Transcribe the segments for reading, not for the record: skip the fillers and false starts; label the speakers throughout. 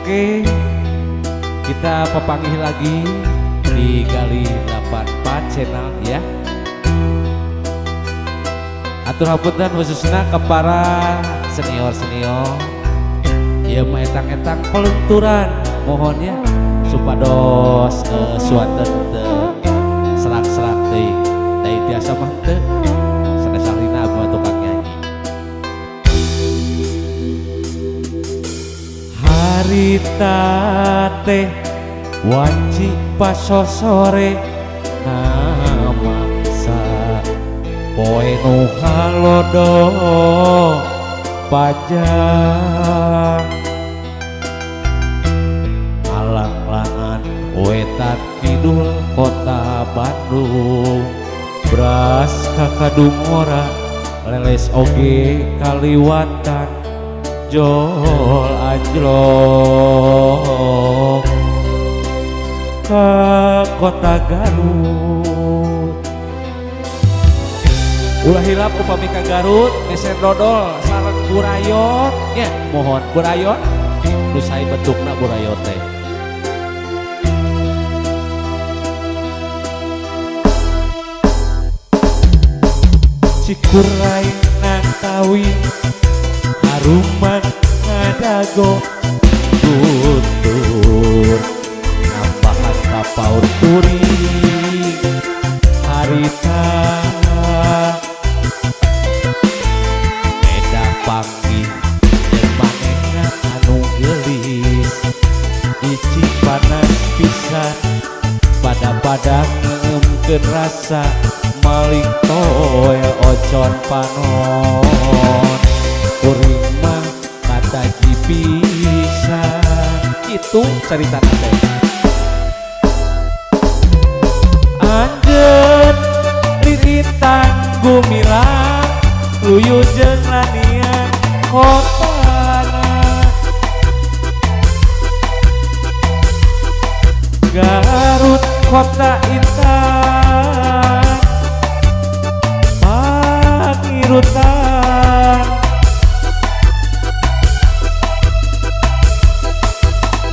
Speaker 1: Oke, kita pepanggih lagi di Gali 84 channel ya. Atur hapunten khususnya ke para senior-senior ya etang-etang pelunturan mohon ya supados suanten serak-serak teh dari tiasa mah teh sanesalina abah tukang nyanyi. Harita teh wanci pasosore namangsa poe nu halodo pajang alang-langan wetan kidul kota Bandung beras kakadumora leles oge kaliwatan jol anjlok ke kota Garut. Ulah hilap upami ka Garut mesen dodol sareng burayon ya mohon burayon nu sae bentukna burayon teh. Cikurai nantawi haruman ngadago tutur nambahan kapaur kuring harita beda panggih jeung manehna anu geulis ici panas pisan pada ngeumkeun rasa maling toel ocon panon kuring mah kata jipisan itu cerita teh. Anjeun liritan gumilang luyu jeung lanian kotana Garut kota intan pangirutan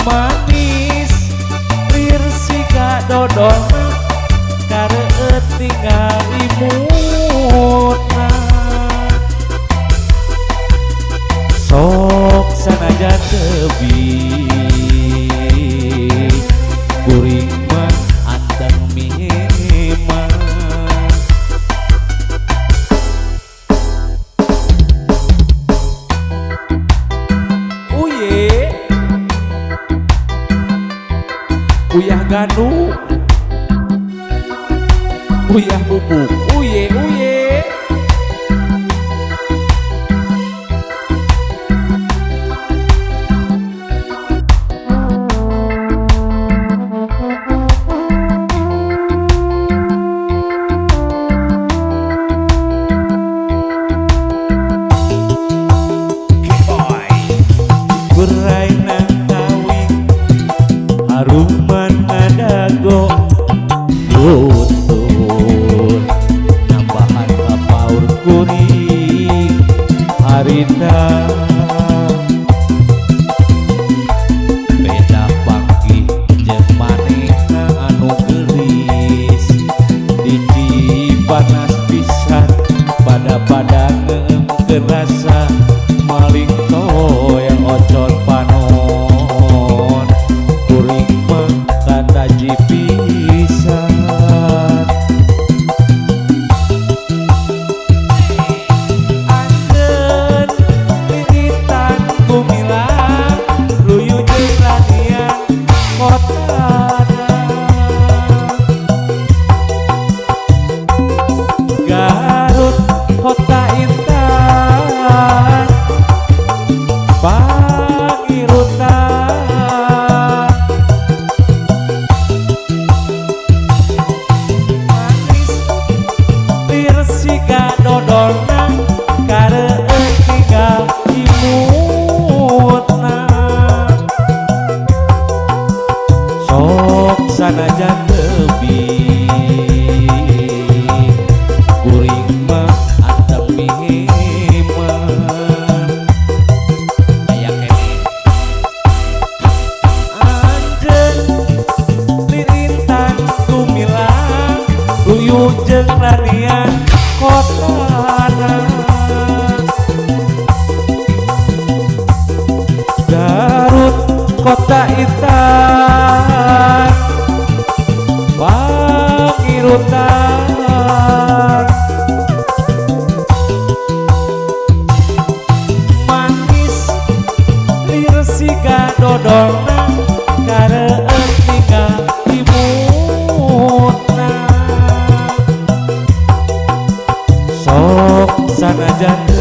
Speaker 1: manis lir siga dodona kareueut tinggal imutna sok sanajan teubi kuring mah anteng mihimah uyah ganu uyah bubuk uye uye berai nangkawi haruman ngadago tutur nambahan kapaur kuring harita beda panggih jeung manehna anu geulis hiji panas pisan pada ngeumkeun rasa maling toel ocon panon kuring mah kata jipisan anjeun dengan kotana. Garut kota intan pangirutan manis lir siga dodolna kareueun tinggal imutna sok sanajan